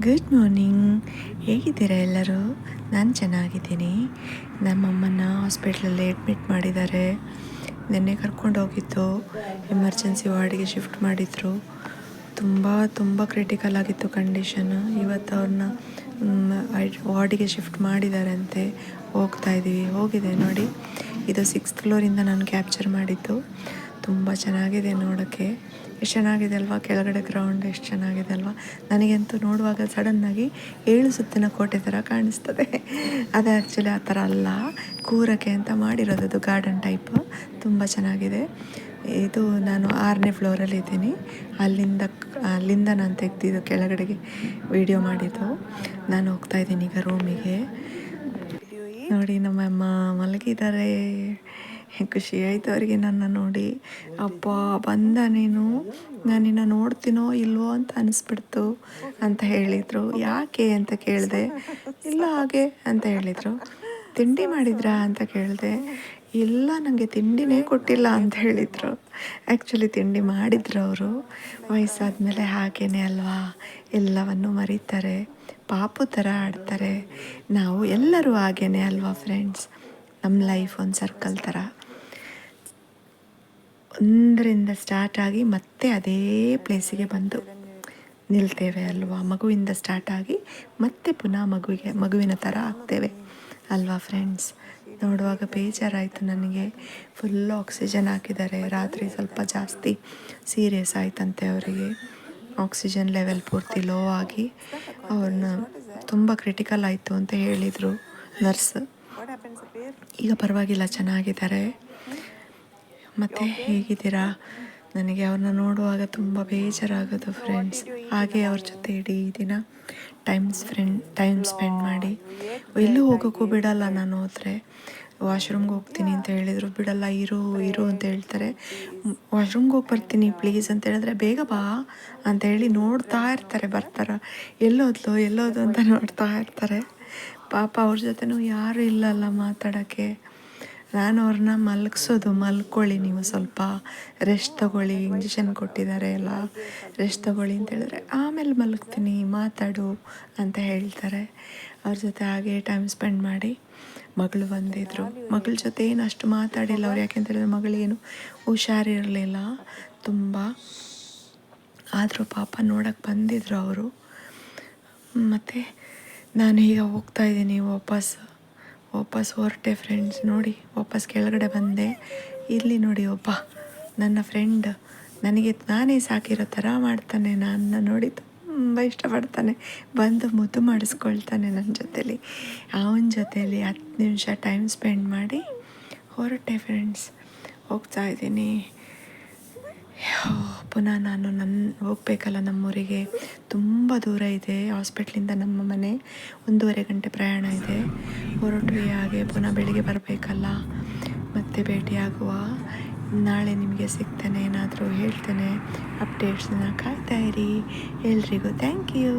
Good morning. ಹೇಗಿದ್ದೀರಾ ಎಲ್ಲರೂ? ನಾನು ಚೆನ್ನಾಗಿದ್ದೀನಿ. ನಮ್ಮಮ್ಮನ ಹಾಸ್ಪಿಟ್ಲಲ್ಲಿ ಅಡ್ಮಿಟ್ ಮಾಡಿದ್ದಾರೆ. ನಿನ್ನೆ ಕರ್ಕೊಂಡು ಹೋಗಿದ್ದು ಎಮರ್ಜೆನ್ಸಿ ವಾರ್ಡಿಗೆ ಶಿಫ್ಟ್ ಮಾಡಿದರು. ತುಂಬ ಕ್ರಿಟಿಕಲ್ ಆಗಿತ್ತು ಕಂಡೀಷನು. ಇವತ್ತು ಅವ್ರನ್ನ ವಾರ್ಡಿಗೆ ಶಿಫ್ಟ್ ಮಾಡಿದ್ದಾರಂತೆ. ಹೋಗಿದೆ ನೋಡಿ. ಇದು 6th ಫ್ಲೋರಿಂದ ನಾನು ಕ್ಯಾಪ್ಚರ್ ಮಾಡಿದ್ದು. ತುಂಬ ಚೆನ್ನಾಗಿದೆ ನೋಡೋಕ್ಕೆ. ಎಷ್ಟು ಚೆನ್ನಾಗಿದೆ ಅಲ್ವಾ? ಕೆಳಗಡೆ ಗ್ರೌಂಡ್ ಎಷ್ಟು ಚೆನ್ನಾಗಿದೆ ಅಲ್ವಾ? ನನಗಂತೂ ನೋಡುವಾಗ ಸಡನ್ನಾಗಿ 7 ಸುತ್ತಿನ ಕೋಟೆ ಥರ ಕಾಣಿಸ್ತದೆ. ಅದು ಆ್ಯಕ್ಚುಲಿ ಆ ಥರ ಅಲ್ಲ, ಕೂರಕ್ಕೆ ಅಂತ ಮಾಡಿರೋದು ಗಾರ್ಡನ್ ಟೈಪ್. ತುಂಬ ಚೆನ್ನಾಗಿದೆ. ಇದು ನಾನು 6ನೇ ಫ್ಲೋರಲ್ಲಿ ಇದ್ದೀನಿ. ಅಲ್ಲಿಂದ ನಾನು ತೆಗೆದಿದ್ದು ಕೆಳಗಡೆಗೆ ವಿಡಿಯೋ ಮಾಡಿದ್ದು. ನಾನು ಹೋಗ್ತಾಯಿದ್ದೀನಿ ಈಗ ರೂಮಿಗೆ. ನೋಡಿ ನಮ್ಮಮ್ಮ ಮಲಗಿದ್ದಾರೆ. ಖುಷಿ ಆಯಿತು ಅವರಿಗೆ ನನ್ನ ನೋಡಿ. ಅಪ್ಪ ಬಂದ ನೀನು, ನಾನಿನ್ನ ನೋಡ್ತೀನೋ ಇಲ್ವೋ ಅಂತ ಅನಿಸ್ಬಿಡ್ತು ಅಂತ ಹೇಳಿದರು. ಯಾಕೆ ಅಂತ ಕೇಳಿದೆ. ಇಲ್ಲ ಹಾಗೆ ಅಂತ ಹೇಳಿದರು. ತಿಂಡಿ ಮಾಡಿದ್ರಾ ಅಂತ ಕೇಳಿದೆ. ಇಲ್ಲ ನನಗೆ ತಿಂಡಿನೇ ಕೊಟ್ಟಿಲ್ಲ ಅಂತ ಹೇಳಿದರು. ಆ್ಯಕ್ಚುಲಿ ತಿಂಡಿ ಮಾಡಿದ್ರು ಅವರು. ವಯಸ್ಸಾದಮೇಲೆ ಹಾಗೇನೆ ಅಲ್ವಾ, ಎಲ್ಲವನ್ನು ಮರೀತಾರೆ, ಪಾಪು ಥರ ಆಡ್ತಾರೆ. ನಾವು ಎಲ್ಲರೂ ಹಾಗೇನೆ ಅಲ್ವಾ ಫ್ರೆಂಡ್ಸ್? ನಮ್ಮ ಲೈಫ್ ಒಂದು ಸರ್ಕಲ್ ಥರ, ಒಂದರಿಂದ ಸ್ಟಾರ್ಟ್ ಆಗಿ ಮತ್ತೆ ಅದೇ ಪ್ಲೇಸಿಗೆ ಬಂದು ನಿಲ್ತೇವೆ ಅಲ್ವಾ? ಮಗುವಿಂದ ಸ್ಟಾರ್ಟ್ ಆಗಿ ಮತ್ತೆ ಪುನಃ ಮಗುವಿನ ಥರ ಆಗ್ತೇವೆ ಅಲ್ವಾ ಫ್ರೆಂಡ್ಸ್? ನೋಡುವಾಗ ಬೇಜಾರಾಯಿತು ನನಗೆ. ಫುಲ್ ಆಕ್ಸಿಜನ್ ಹಾಕಿದ್ದಾರೆ. ರಾತ್ರಿ ಸ್ವಲ್ಪ ಜಾಸ್ತಿ ಸೀರಿಯಸ್ ಆಯ್ತಂತೆ ಅವರಿಗೆ. ಆಕ್ಸಿಜನ್ ಲೆವೆಲ್ ಪೂರ್ತಿ ಲೋ ಆಗಿ ಅವ್ರನ್ನ ತುಂಬ ಕ್ರಿಟಿಕಲ್ ಆಯಿತು ಅಂತ ಹೇಳಿದರು ನರ್ಸ್. ಈಗ ಪರವಾಗಿಲ್ಲ, ಚೆನ್ನಾಗಿದ್ದಾರೆ. ಮತ್ತು ಹೇಗಿದ್ದೀರಾ? ನನಗೆ ಅವ್ರನ್ನ ನೋಡುವಾಗ ತುಂಬ ಬೇಜಾರಾಗೋದು ಫ್ರೆಂಡ್ಸ್. ಹಾಗೆ ಅವ್ರ ಜೊತೆ ಇಡೀ ದಿನ ಟೈಮ್ ಸ್ಪೆಂಡ್ ಮಾಡಿ, ಎಲ್ಲೂ ಹೋಗೋಕ್ಕೂ ಬಿಡಲ್ಲ. ನಾನು ಹೋದರೆ ವಾಶ್ರೂಮ್ಗೆ ಹೋಗ್ತೀನಿ ಅಂತ ಹೇಳಿದರು, ಬಿಡಲ್ಲ. ಇರು ಅಂತ ಹೇಳ್ತಾರೆ. ವಾಶ್ರೂಮ್ಗೆ ಹೋಗಿ ಬರ್ತೀನಿ ಪ್ಲೀಸ್ ಅಂತ ಹೇಳಿದ್ರೆ, ಬೇಗ ಬಾ ಅಂತ ಹೇಳಿ ನೋಡ್ತಾ ಇರ್ತಾರೆ. ಎಲ್ಲೋದು ಅಂತ ನೋಡ್ತಾ ಇರ್ತಾರೆ. ಪಾಪ ಅವ್ರ ಜೊತೆನೂ ಯಾರೂ ಇಲ್ಲಲ್ಲ ಮಾತಾಡೋಕ್ಕೆ. ನಾನು ಅವ್ರನ್ನ ಮಲ್ಕೊಳ್ಳಿ, ನೀವು ಸ್ವಲ್ಪ ರೆಸ್ಟ್ ತೊಗೊಳ್ಳಿ, ಇಂಜೆಕ್ಷನ್ ಕೊಟ್ಟಿದ್ದಾರೆ ಎಲ್ಲ, ರೆಸ್ಟ್ ತೊಗೊಳ್ಳಿ ಅಂತ ಹೇಳಿದ್ರೆ, ಆಮೇಲೆ ಮಲಗ್ತೀನಿ, ಮಾತಾಡು ಅಂತ ಹೇಳ್ತಾರೆ. ಅವ್ರ ಜೊತೆ ಹಾಗೆ ಟೈಮ್ ಸ್ಪೆಂಡ್ ಮಾಡಿ, ಮಗಳು ಬಂದಿದ್ದರು. ಮಗಳ ಜೊತೆ ಏನು ಅಷ್ಟು ಮಾತಾಡಿಲ್ಲ ಅವ್ರು. ಯಾಕೆಂತ ಹೇಳಿದ್ರೆ ಮಗಳೇನು ಹುಷಾರಿರಲಿಲ್ಲ ತುಂಬ. ಆದರೂ ಪಾಪ ನೋಡೋಕ್ಕೆ ಬಂದಿದ್ದರು ಅವರು. ಮತ್ತು ನಾನು ಈಗ ಹೋಗ್ತಾಯಿದ್ದೀನಿ ವಾಪಸ್ ಹೊರಟೆ ಫ್ರೆಂಡ್ಸ್. ನೋಡಿ, ವಾಪಸ್ ಕೆಳಗಡೆ ಬಂದೆ. ಇಲ್ಲಿ ನೋಡಿ, ಒಬ್ಬ ನನ್ನ ಫ್ರೆಂಡ್ ನಾನೇ ಸಾಕಿರೋ ಥರ ಮಾಡ್ತಾನೆ. ನನ್ನ ನೋಡಿ ತುಂಬ ಇಷ್ಟಪಡ್ತಾನೆ. ಬಂದು ಮುದ್ದು ಮಾಡಿಸ್ಕೊಳ್ತಾನೆ ನನ್ನ ಜೊತೇಲಿ. ಅವನ ಜೊತೇಲಿ 10 ನಿಮಿಷ ಟೈಮ್ ಸ್ಪೆಂಡ್ ಮಾಡಿ ಹೊರಟೆ ಫ್ರೆಂಡ್ಸ್. ಹೋಗ್ತಾಯಿದ್ದೀನಿ. ಪುನಃ ನಾನು ಹೋಗಬೇಕಲ್ಲ ನಮ್ಮೂರಿಗೆ. ತುಂಬ ದೂರ ಇದೆ ಹಾಸ್ಪಿಟ್ಲಿಂದ ನಮ್ಮ ಮನೆ. 1.5 ಗಂಟೆ ಪ್ರಯಾಣ ಇದೆ. ಹೊರಟ್ವಿ. ಹಾಗೆ ಪುನಃ ಬೆಳಿಗ್ಗೆ ಬರಬೇಕಲ್ಲ. ಮತ್ತೆ ಭೇಟಿಯಾಗುವ. ನಾಳೆ ನಿಮಗೆ ಸಿಗ್ತೇನೆ, ಏನಾದರೂ ಹೇಳ್ತೇನೆ. ಅಪ್ಡೇಟ್ಸ್ನ ಕಾಯ್ತಾ ಇರಿ. ಎಲ್ರಿಗೂ ಥ್ಯಾಂಕ್ ಯು.